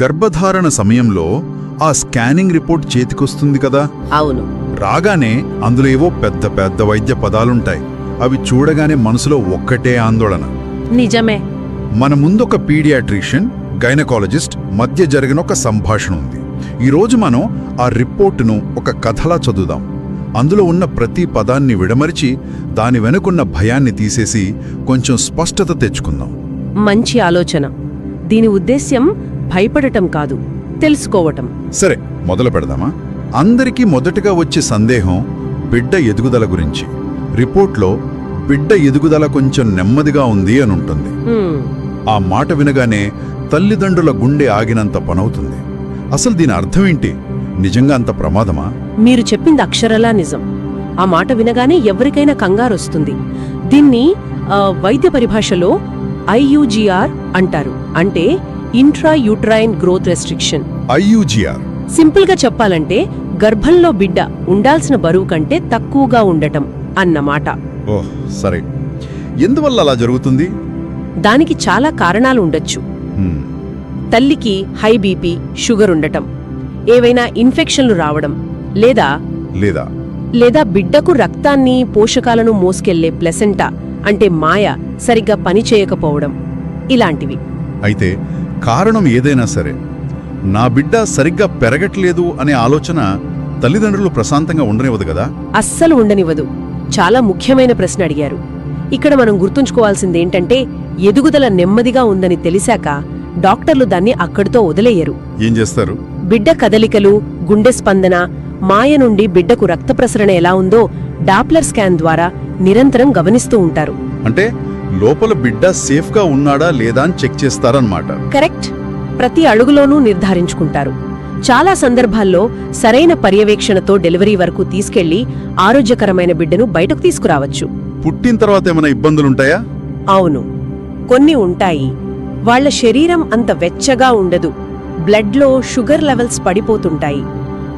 గర్భధారణ సమయంలో ఆ స్కానింగ్ రిపోర్ట్ చేతికొస్తుంది కదా, అవును. రాగానే అందులో ఏవో పెద్ద పెద్ద వైద్య పదాలుంటాయి. అవి చూడగానే మనసులో ఒక్కటే ఆందోళన. నిజమే. మన ముందొక పీడియాట్రిషియన్, గైనకాలజిస్ట్ మధ్య జరిగిన ఒక సంభాషణ ఉంది. ఈరోజు మనం ఆ రిపోర్టును ఒక కథలా చదువుదాం. అందులో ఉన్న ప్రతి పదాన్ని విడమరిచి దాని వెనుకున్న భయాన్ని తీసేసి కొంచెం స్పష్టత తెచ్చుకుందాం. మంచి ఆలోచన. దీని ఉద్దేశ్యం భయపడటం కాదు, తెలుసుకోవటం. సరే, మొదలు పెడదామా? అందరికీ మొదటగా వచ్చే సందేహం బిడ్డ ఎదుగుదల గురించి. రిపోర్ట్లో బిడ్డ ఎదుగుదల కొంచెం నెమ్మదిగా ఉంది అని ఉంటుంది. ఆ మాట వినగానే తల్లిదండ్రుల గుండె ఆగినంత పనవుతుంది. అసలు దీని అర్థమేంటి? నిజంగా అంత ప్రమాదమా? మీరు చెప్పింది అక్షరలా నిజం. ఆ మాట వినగానే ఎవరికైనా కంగారొస్తుంది. దీన్ని వైద్య పరిభాషలో IUGR అంటారు. అంటే intra uterine growth restriction. IUGR simple గా చెప్పాలంటే గర్భంలో బిడ్డ ఉండాల్సిన బరువు కంటే తక్కువగా ఉండటం అన్నమాట. ఓహ్, సరే. ఎందువల్ల అలా జరుగుతుంది? దానికి చాలా కారణాలు ఉండొచ్చు. తల్లికి హై బీపీ, షుగర్ ఉండటం, ఏవైనా ఇన్ఫెక్షన్లు రావడం, లేదా లేదా బిడ్డకు రక్తాన్ని, పోషకాలను మోసుకెళ్లే ప్లెసెంటా అంటే మాయ సరిగ్గా పనిచేయకపోవడం, ఇలాంటివి. అయితే కారణం ఏదైనా సరే, నా బిడ్డ సరిగ్గా పెరగట్లేదు అనే ఆలోచన తల్లిదండ్రులు ప్రశాంతంగా ఉండనివ్వదు కదా? అస్సలు ఉండనివ్వదు. చాలా ముఖ్యమైన ప్రశ్న అడిగారు. ఇక్కడ మనం గుర్తుంచుకోవాల్సిందేంటంటే, ఎదుగుదల నెమ్మదిగా ఉందని తెలిసాక డాక్టర్లు దాన్ని అక్కడితో వదిలేయరు. ఏం చేస్తారు? బిడ్డ కదలికలు, గుండె స్పందన, మాయ నుండి బిడ్డకు రక్త ప్రసరణ ఎలా ఉందో డాప్లర్ స్కాన్ ద్వారా నిరంతరం గమనిస్తూ ఉంటారు. అంటే లోపల బిడ్డ సేఫ్గా ఉన్నాడా లేదా అని చెక్ చేస్తారన్నమాట. కరెక్ట్. ప్రతి అడుగులోనూ నిర్ధారించుకుంటారు. చాలా సందర్భాల్లో సరైన పర్యవేక్షణతో డెలివరీ వరకు తీసుకెళ్లి ఆరోగ్యకరమైన బిడ్డను బయటకు తీసుకురావచ్చు. పుట్టిన తర్వాత ఏమైనా ఇబ్బందులుంటాయా? అవును, కొన్ని ఉంటాయి. వాళ్ల శరీరం అంత వెచ్చగా ఉండదు. బ్లడ్లో షుగర్ లెవెల్స్ పడిపోతుంటాయి.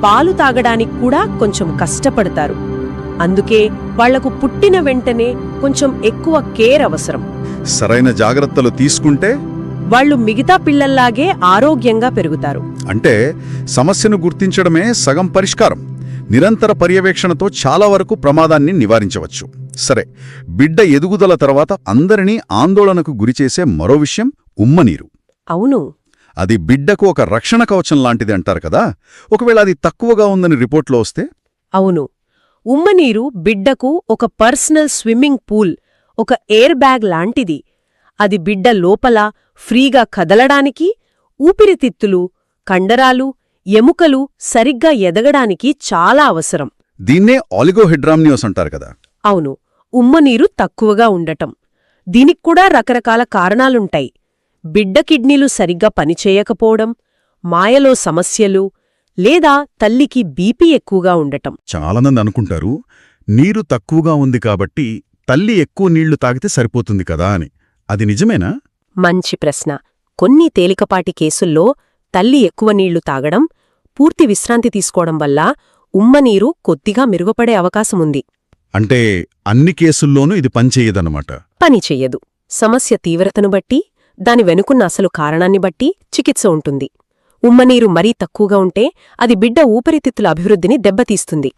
పాలు తాగడానికి కూడా కొంచెం కష్టపడతారు. అందుకే వాళ్లకు పుట్టిన వెంటనే కొంచెం ఎక్కువ కేర్ అవసరం. సరైన జాగ్రత్తలు తీసుకుంటే వాళ్లు మిగతా పిల్లల్లాగే ఆరోగ్యంగా పెరుగుతారు. అంటే సమస్యను గుర్తించడమే సగం పరిష్కారం. నిరంతర పర్యవేక్షణతో చాలా వరకు ప్రమాదాన్ని నివారించవచ్చు. సరే, బిడ్డ ఎదుగుదల తర్వాత అందరినీ ఆందోళనకు గురిచేసే మరో విషయం ఉమ్మనీరు. అవును. అది బిడ్డకు ఒక రక్షణ కవచం లాంటిది అంటారు కదా. ఒకవేళ అది తక్కువగా ఉందని రిపోర్ట్లో వస్తే? అవును. ఉమ్మనీరు బిడ్డకు ఒక పర్సనల్ స్విమ్మింగ్ పూల్, ఒక ఎయిర్ బ్యాగ్ లాంటిది. అది బిడ్డ లోపల ఫ్రీగా కదలడానికి, ఊపిరితిత్తులు, కండరాలు, ఎముకలు సరిగ్గా ఎదగడానికి చాలా అవసరం. దీన్నే ఆలిగోహెడ్రామ్నియోస్ అంటారు కదా. అవును. ఉమ్మనీరు తక్కువగా ఉండటం. దీనిక్కూడా రకరకాల కారణాలుంటాయి. బిడ్డ కిడ్నీలు సరిగ్గా పనిచేయకపోవడం, మాయలో సమస్యలు, లేదా తల్లికి బీపీ ఎక్కువగా ఉండటం. చాలామంది అనుకుంటారు, నీరు తక్కువగా ఉంది కాబట్టి తల్లి ఎక్కువ నీళ్లు తాగితే సరిపోతుంది కదా అని. అది నిజమేనా? మంచి ప్రశ్న. కొన్ని తేలికపాటి కేసుల్లో తల్లి ఎక్కువ నీళ్లు తాగడం, పూర్తి విశ్రాంతి తీసుకోవడం వల్ల ఉమ్మనీరు కొద్దిగా మెరుగుపడే అవకాశముంది. అంటే అన్ని కేసుల్లోనూ ఇది పనిచేయదన్నమాట. పనిచెయ్యదు. సమస్య తీవ్రతను బట్టి, దాని వెనుకున్న అసలు కారణాన్ని బట్టి చికిత్స ఉంటుంది. ఉమ్మనీరు మరీ తక్కువగా ఉంటే అది బిడ్డ ఊపిరితిత్తుల అభివృద్ధిని దెబ్బతీస్తుంది.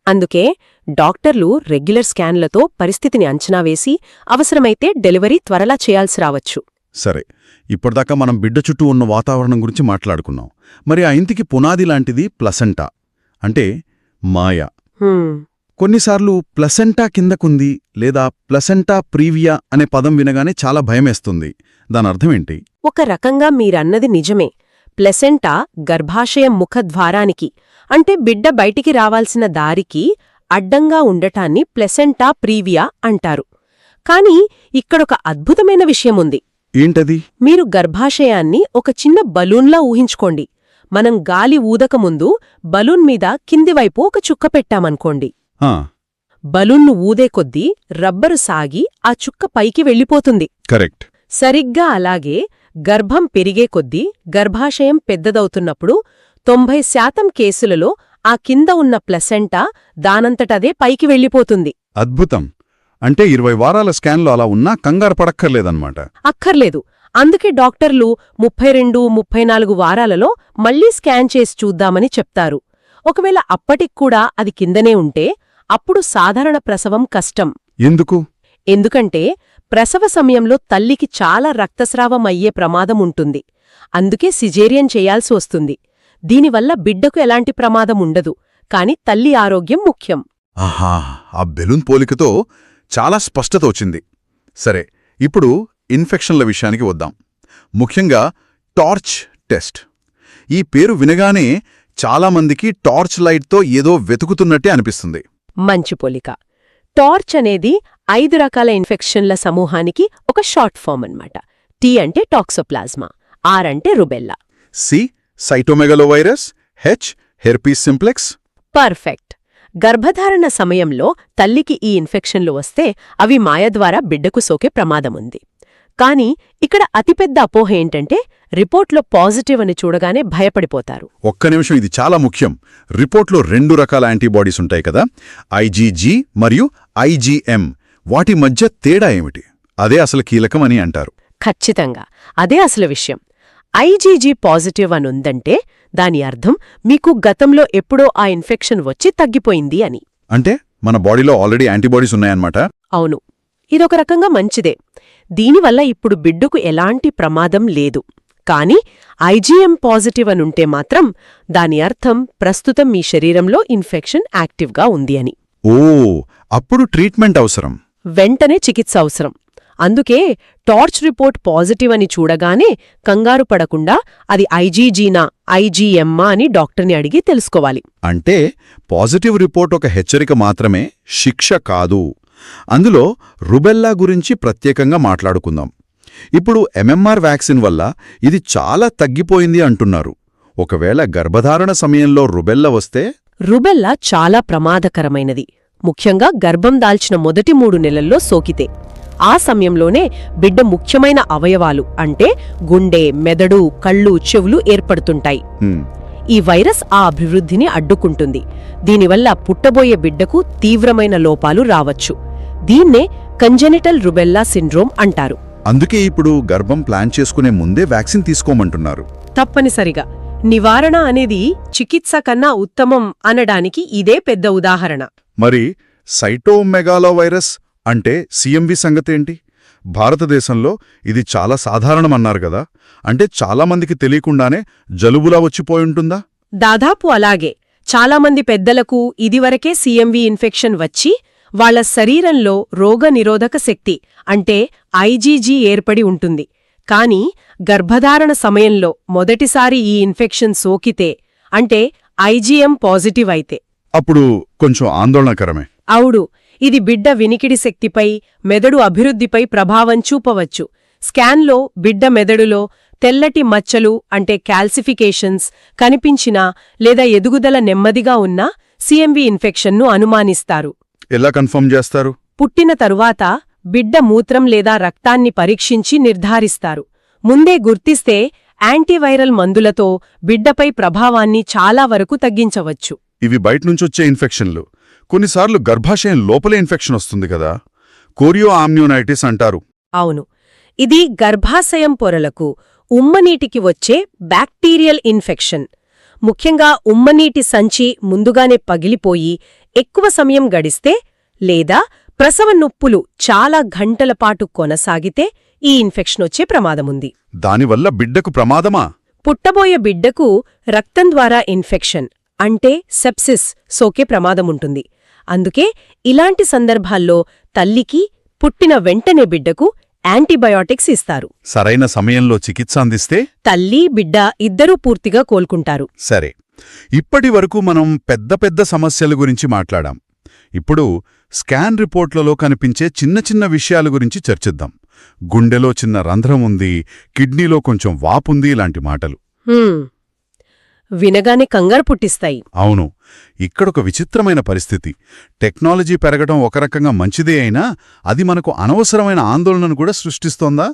అందుకే డాక్టర్లు రెగ్యులర్ స్కాన్లతో పరిస్థితిని అంచనా వేసి అవసరమైతే డెలివరీ త్వరలా చేయాల్సి రావచ్చు. సరే, ఇప్పటిదాకా మనం బిడ్డ చుట్టూ ఉన్న వాతావరణం గురించి మాట్లాడుకున్నాం. మరి ఆ ఇంటికి పునాది లాంటిది ప్లసెంటా, అంటే మాయ. కొన్నిసార్లు ప్లసెంటా కిందకుంది లేదా ప్లసెంటా ప్రీవియా అనే పదం వినగానే చాలా భయమేస్తుంది. దానర్థమేంటి? ఒక రకంగా మీరన్నది నిజమే. ప్లెసెంటా గర్భాశయం ముఖద్వారానికి, అంటే బిడ్డ బయటికి రావాల్సిన దారికి అడ్డంగా ఉండటాన్ని ప్లెసెంటా ప్రీవియా అంటారు. కాని ఇక్కడొక అద్భుతమైన విషయముంది. ఏంటది? మీరు గర్భాశయాన్ని ఒక చిన్న బలూన్లా ఊహించుకోండి. మనం గాలి ఊదకముందు బలూన్ మీద కిందివైపు ఒక చుక్క పెట్టామనుకోండి. బలూన్ను ఊదే కొద్దీ రబ్బరు సాగి ఆ చుక్క పైకి వెళ్ళిపోతుంది. కరెక్ట్. సరిగ్గా అలాగే గర్భం పెరిగే కొద్దీ గర్భాశయం పెద్దదవుతున్నప్పుడు 90% కేసులలో ఆ కింద ఉన్న ప్లసెంటా దానంతటదే పైకి వెళ్ళిపోతుంది. అద్భుతం. అంటే 20 వారాల స్కాన్లో అలా ఉన్నా కంగారు పడక్కర్లేదన్నమాట. అక్కర్లేదు. అందుకే డాక్టర్లు 32-34 వారాలలో మళ్లీ స్కాన్ చేసి చూద్దామని చెప్తారు. ఒకవేళ అప్పటిక్కూడా అది కిందనే ఉంటే అప్పుడు సాధారణ ప్రసవం కష్టం. ఎందుకు? ఎందుకంటే ప్రసవ సమయంలో తల్లికి చాలా రక్తస్రావం అయ్యే ప్రమాదం ఉంటుంది. అందుకే సిజేరియన్ చేయాల్సి వస్తుంది. దీనివల్ల బిడ్డకు ఎలాంటి ప్రమాదం ఉండదు, కాని తల్లి ఆరోగ్యం ముఖ్యం. ఆహా, ఆ బెలూన్ పోలికతో చాలా స్పష్టత వచ్చింది. సరే, ఇప్పుడు ఇన్ఫెక్షన్ల విషయానికి వద్దాం. ముఖ్యంగా టార్చ్ టెస్ట్. ఈ పేరు వినగానే చాలామందికి టార్చ్ లైట్తో ఏదో వెతుకుతున్నట్టే అనిపిస్తుంది. మంచి పోలిక. టార్చ్ అనేది 5 రకాల ఇన్ఫెక్షన్ల సమూహానికి ఒక షార్ట్ ఫామ్ అన్నమాట. టీ అంటే టాక్సోప్లాజ్మా, ఆర్ అంటే rubella, C cytomegalovirus, H herpes simplex. Perfect. గర్భధారణ సమయంలో తల్లికి ఈ ఇన్ఫెక్షన్లు వస్తే అవి మాయ ద్వారా బిడ్డకు సోకే ప్రమాదముంది. కానీ ఇక్కడ అతిపెద్ద అపోహ ఏంటంటే రిపోర్ట్లో పాజిటివ్ అని చూడగానే భయపడిపోతారు. ఒక్క నిమిషం, ఇది చాలా ముఖ్యం. రిపోర్ట్లో 2 రకాల యాంటీబాడీస్ ఉంటాయి కదా, ఐజీజీ మరియు ఐజీఎం. వాటి మధ్య తేడా ఏమిటి? అదే అసలు కీలకం అని అంటారు. ఖచ్చితంగా అదే అసలు విషయం. ఐజీజీ పాజిటివ్ అనుందంటే దాని అర్థం మీకు గతంలో ఎప్పుడో ఆ ఇన్ఫెక్షన్ వచ్చి తగ్గిపోయింది అని. అంటే మన బాడీలో ఆల్రెడీ యాంటీబాడీస్ ఉన్నాయన్నమాట. అవును, ఇదొక రకంగా మంచిదే. దీనివల్ల ఇప్పుడు బిడ్డకు ఎలాంటి ప్రమాదం లేదు. కాని ఐజీఎం పాజిటివ్ అనుంటే మాత్రం దాని అర్థం ప్రస్తుతం మీ శరీరంలో ఇన్ఫెక్షన్ యాక్టివ్గా ఉంది అని. ఓ, అప్పుడు ట్రీట్మెంట్ అవసరం. వెంటనే చికిత్స అవసరం. అందుకే టార్చ్ రిపోర్ట్ పాజిటివ్ అని చూడగానే కంగారు పడకుండా అది ఐజీజీనా ఐజీఎమ్మా అని డాక్టర్ని అడిగి తెలుసుకోవాలి. అంటే పాజిటివ్ రిపోర్ట్ ఒక హెచ్చరిక మాత్రమే, శిక్ష కాదు. అందులో రుబెల్లా గురించి ప్రత్యేకంగా మాట్లాడుకుందాం. ఇప్పుడు ఎంఎంఆర్ వ్యాక్సిన్ వల్ల ఇది చాలా తగ్గిపోయింది అంటున్నారు. ఒకవేళ గర్భధారణ సమయంలో రుబెల్లా వస్తే? రుబెల్లా చాలా ప్రమాదకరమైనది, ముఖ్యంగా గర్భం దాల్చిన మొదటి 3 నెలల్లో సోకితే. ఆ సమయంలోనే బిడ్డ ముఖ్యమైన అవయవాలు అంటే గుండె, మెదడు, కళ్ళు, చెవులు ఏర్పడుతుంటాయి. ఈ వైరస్ ఆ అభివృద్ధిని అడ్డుకుంటుంది. దీనివల్ల పుట్టబోయే బిడ్డకు తీవ్రమైన లోపాలు రావచ్చు. దీన్నే కంజెనిటల్ రుబెల్లా సిండ్రోమ్ అంటారు. అందుకే ఇప్పుడు గర్భం ప్లాన్ చేసుకునే ముందే వ్యాక్సిన్ తీసుకోమంటున్నారు. తప్పనిసరిగా. నివారణ అనేది చికిత్స కన్నా ఉత్తమం అనడానికి ఇదే పెద్ద ఉదాహరణ. మరి సైటోమెగాలోవైరస్ అంటే సిఎంవి సంగతేంటి? భారతదేశంలో ఇది చాలా సాధారణమన్నారు గదా, అంటే చాలామందికి తెలియకుండానే జలుబులా వచ్చిపోయుంటుందా? దాదాపు అలాగే. చాలామంది పెద్దలకు ఇదివరకే సిఎంవి ఇన్ఫెక్షన్ వచ్చి వాళ్ల శరీరంలో రోగనిరోధక శక్తి అంటే ఐజీజీ ఏర్పడి ఉంటుంది. కాని గర్భధారణ సమయంలో మొదటిసారి ఈ ఇన్ఫెక్షన్ సోకితే అంటే ఐజీఎం పాజిటివ్ అయితే అప్పుడు కొంచెం ఆందోళనకరమే. అవుడు, ఇది బిడ్డ వినికిడి శక్తిపై, మెదడు అభివృద్ధిపై ప్రభావం చూపవచ్చు. స్కాన్లో బిడ్డ మెదడులో తెల్లటి మచ్చలు అంటే కాల్సిఫికేషన్స్ కనిపించినా లేదా ఎదుగుదల నెమ్మదిగా ఉన్నా సిఎంవి ఇన్ఫెక్షన్ను అనుమానిస్తారు. ఎలా కన్ఫర్మ్ చేస్తారు? పుట్టిన తరువాత బిడ్డ మూత్రం లేదా రక్తాన్ని పరీక్షించి నిర్ధారిస్తారు. ముందే గుర్తిస్తే యాంటీవైరల్ మందులతో బిడ్డపై ప్రభావాన్ని చాలా వరకు తగ్గించవచ్చు. ఇవి బయటనుంచొచ్చే ఇన్ఫెక్షన్లు. కొన్నిసార్లు గర్భాశయం లోపలే ఇన్ఫెక్షన్ వస్తుంది కదా, కోరియో ఆమ్నియోనైటిస్ అంటారు. అవును, ఇది గర్భాశయం పొరలకు, ఉమ్మనీటికి వచ్చే బ్యాక్టీరియల్ ఇన్ఫెక్షన్. ముఖ్యంగా ఉమ్మనీటి సంచి ముందుగానే పగిలిపోయి ఎక్కువ సమయం గడిస్తే లేదా ప్రసవ నొప్పులు చాలా గంటల పాటు కొనసాగితే ఈ ఇన్ఫెక్షన్ వచ్చే ప్రమాదముంది. దానివల్ల బిడ్డకు ప్రమాదమా? పుట్టబోయే బిడ్డకు రక్తం ద్వారా ఇన్ఫెక్షన్ అంటే సెప్సిస్ సోకే ప్రమాదముంటుంది. అందుకే ఇలాంటి సందర్భాల్లో తల్లికి పుట్టిన వెంటనే బిడ్డకు యాంటీబయాటిక్స్ ఇస్తారు. సరైన సమయంలో చికిత్స అందిస్తే తల్లి, బిడ్డ ఇద్దరూ పూర్తిగా కోలుకుంటారు. సరే, ఇప్పటి వరకు మనం పెద్ద పెద్ద సమస్యల గురించి మాట్లాడాం. ఇప్పుడు స్కాన్ రిపోర్ట్లలో కనిపించే చిన్న చిన్న విషయాల గురించి చర్చిద్దాం. గుండెలో చిన్న రంధ్రం ఉంది, కిడ్నీలో కొంచెం వాపుంది, ఇలాంటి మాటలు వినగానే కంగారు పుట్టిస్తాయి. అవును, ఇక్కడొక విచిత్రమైన పరిస్థితి. టెక్నాలజీ పెరగడం ఒక రకంగా మంచిదే అయినా అది మనకు అనవసరమైన ఆందోళనను కూడా సృష్టిస్తోందా?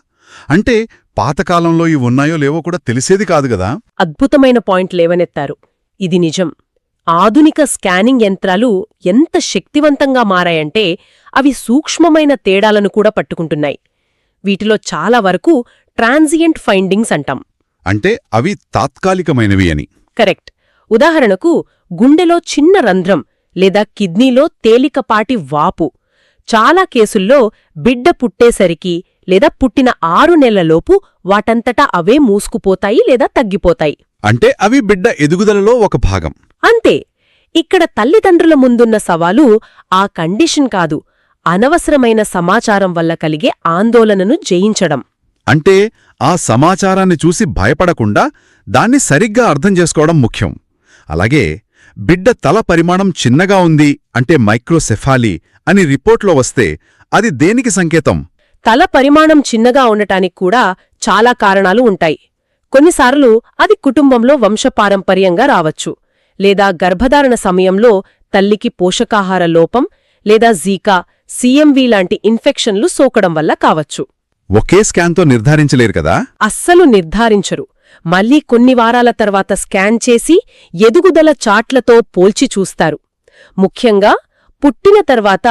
అంటే పాతకాలంలో ఇవి ఉన్నాయో లేవో కూడా తెలిసేది కాదు గదా. అద్భుతమైన పాయింట్ లేవనెత్తారు. ఇది నిజం. ఆధునిక స్కానింగ్ యంత్రాలు ఎంత శక్తివంతంగా మారాయంటే అవి సూక్ష్మమైన తేడాలను కూడా పట్టుకుంటున్నాయి. వీటిలో చాలా వరకు ట్రాన్సియంట్ ఫైండింగ్స్ అంటాం. అంటే అవి తాత్కాలికమైనవి అని. కరెక్ట్. ఉదాహరణకు గుండెలో చిన్న రంధ్రం లేదా కిడ్నీలో తేలికపాటి వాపు. చాలా కేసుల్లో బిడ్డ పుట్టేసరికి లేదా పుట్టిన 6 నెలలలోపు వాటంతటా అవే మూసుకుపోతాయి లేదా తగ్గిపోతాయి. అంటే అవి బిడ్డ ఎదుగుదలలో ఒక భాగం. అంతే. ఇక్కడ తల్లిదండ్రుల ముందున్న సవాలు ఆ కండిషన్ కాదు, అనవసరమైన సమాచారం వల్ల కలిగే ఆందోళనను జయించడం. అంటే ఆ సమాచారాన్ని చూసి భయపడకుండా దాన్ని సరిగ్గా అర్థం చేసుకోవడం ముఖ్యం. అలాగే బిడ్డ తల పరిమాణం చిన్నగా ఉంది అంటే మైక్రోసెఫాలీ అని రిపోర్ట్లో వస్తే అది దేనికి సంకేతం? తల పరిమాణం చిన్నగా ఉండటానికి కూడా చాలా కారణాలు ఉంటాయి. కొన్నిసార్లు అది కుటుంబంలో వంశపారంపర్యంగా రావచ్చు, లేదా గర్భధారణ సమయంలో తల్లికి పోషకాహార లోపం లేదా జీకా, సిఎంవి లాంటి ఇన్ఫెక్షన్లు సోకడం వల్ల కావచ్చు. ఒకే స్కాన్తో నిర్ధారించలేరు కదా? అస్సలు నిర్ధారించరు. మళ్ళీ కొన్ని వారాల తర్వాత స్కాన్ చేసి ఎదుగుదల చాట్లతో పోల్చి చూస్తారు. ముఖ్యంగా పుట్టిన తర్వాత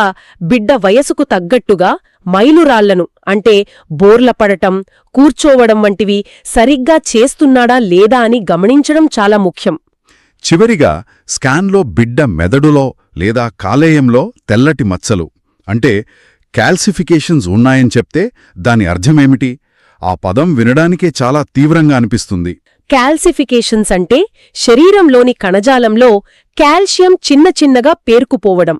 బిడ్డ వయసుకు తగ్గట్టుగా మైలురాళ్లను అంటే బోర్ల పడటం, కూర్చోవడం వంటివి సరిగ్గా చేస్తున్నాడా లేదా అని గమనించడం చాలా ముఖ్యం. చివరిగా స్కాన్లో బిడ్డ మెదడులో లేదా కాలేయంలో తెల్లటి మచ్చలు అంటే కాల్సిఫికేషన్స్ ఉన్నాయని చెప్తే దాని అర్థమేమిటి? ఆ పదం వినడానికే చాలా తీవ్రంగా అనిపిస్తుంది. కాల్సిఫికేషన్స్ అంటే శరీరంలోని కణజాలంలో కాల్షియం చిన్న చిన్నగా పేరుకుపోవడం.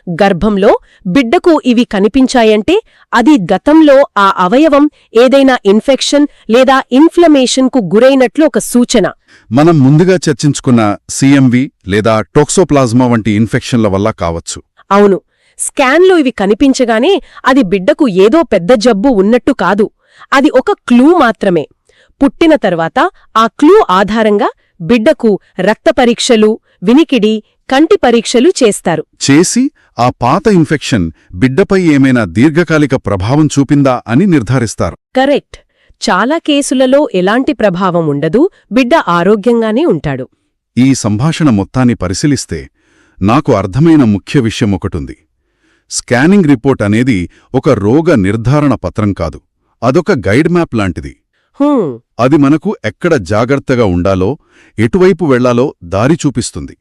గర్భంలో బిడ్డకు ఇవి కనిపించాయంటే అది గతంలో ఆ అవయవం ఏదైనా ఇన్ఫెక్షన్ లేదా ఇన్ఫ్లమేషన్కు గురైనట్లు ఒక సూచన. మనం ముందుగా చర్చించుకున్న సిఎంవి లేదా టోక్సోప్లాజ్మా వంటి ఇన్ఫెక్షన్ల వల్ల కావచ్చు. అవును. స్కాన్లో ఇవి కనిపించగానే అది బిడ్డకు ఏదో పెద్ద జబ్బు ఉన్నట్టు కాదు, అది ఒక క్లూ మాత్రమే. పుట్టిన తర్వాత ఆ క్లూ ఆధారంగా బిడ్డకు రక్త పరీక్షలు, వినికిడి, కంటి పరీక్షలు చేస్తారు. చేసి ఆ పాత ఇన్ఫెక్షన్ బిడ్డపై ఏమైనా దీర్ఘకాలిక ప్రభావం చూపిందా అని నిర్ధారిస్తారు. కరెక్ట్. చాలా కేసులలో ఎలాంటి ప్రభావం ఉండదు, బిడ్డ ఆరోగ్యంగానే ఉంటాడు. ఈ సంభాషణ మొత్తాన్ని పరిశీలిస్తే నాకు అర్థమైన ముఖ్య విషయం ఒకటుంది. స్కానింగ్ రిపోర్ట్ అనేది ఒక రోగ నిర్ధారణ పత్రం కాదు, అదొక గైడ్ మ్యాప్ లాంటిది. అది మనకు ఎక్కడ జాగ్రత్తగా ఉండాలో, ఎటువైపు వెళ్లాలో దారి చూపిస్తుంది.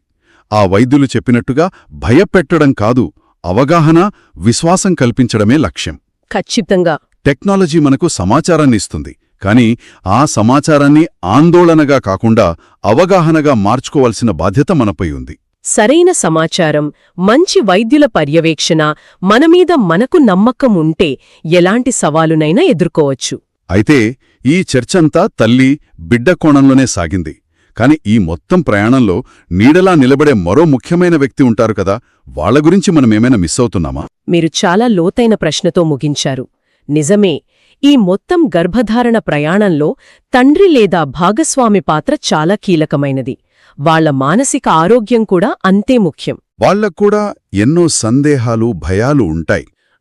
ఆ వైద్యులు చెప్పినట్టుగా భయపెట్టడం కాదు, అవగాహన, విశ్వాసం కల్పించడమే లక్ష్యం. ఖచ్చితంగా. టెక్నాలజీ మనకు సమాచారాన్ని ఇస్తుంది, కానీ ఆ సమాచారాన్ని ఆందోళనగా కాకుండా అవగాహనగా మార్చుకోవాల్సిన బాధ్యత మనపై ఉంది. సరైన సమాచారం, మంచి వైద్యుల పర్యవేక్షణ, మనమీద మనకు నమ్మకం ఉంటే ఎలాంటి సవాలునైనా ఎదుర్కోవచ్చు. అయితే ఈ చర్చంతా తల్లి, బిడ్డ కోణంలోనే సాగింది. కాని ఈ మొత్తం ప్రయాణంలో నీడలా నిలబడే మరో ముఖ్యమైన వ్యక్తి ఉంటారు కదా, వాళ్ల గురించి మనమేమైనా మిస్ అవుతున్నామా? మీరు చాలా లోతైన ప్రశ్నతో ముగించారు. నిజమే. ఈ మొత్తం గర్భధారణ ప్రయాణంలో తండ్రి లేదా భాగస్వామి పాత్ర చాలా కీలకమైనది. వాళ్ల మానసిక ఆరోగ్యం కూడా అంతే ముఖ్యం. వాళ్లక్కూడా ఎన్నో సందేహాలు, భయాలు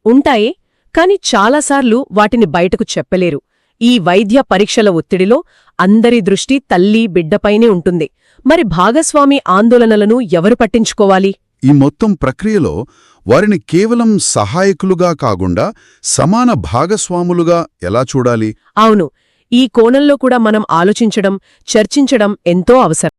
ఉంటాయే, కాని చాలాసార్లు వాటిని బయటకు చెప్పలేరు. ఈ వైద్య పరీక్షల ఒత్తిడిలో అందరి దృష్టి తల్లి, బిడ్డపైనే ఉంటుంది. మరి భాగస్వామి ఆందోళనలను ఎవరు పట్టించుకోవాలి? ఈ మొత్తం ప్రక్రియలో వారిని కేవలం సహాయకులుగా కాకుండా సమాన భాగస్వాములుగా ఎలా చూడాలి? అవును. ఈ కోణంలో కూడా మనం ఆలోచించడం, చర్చించడం ఎంతో అవసరం.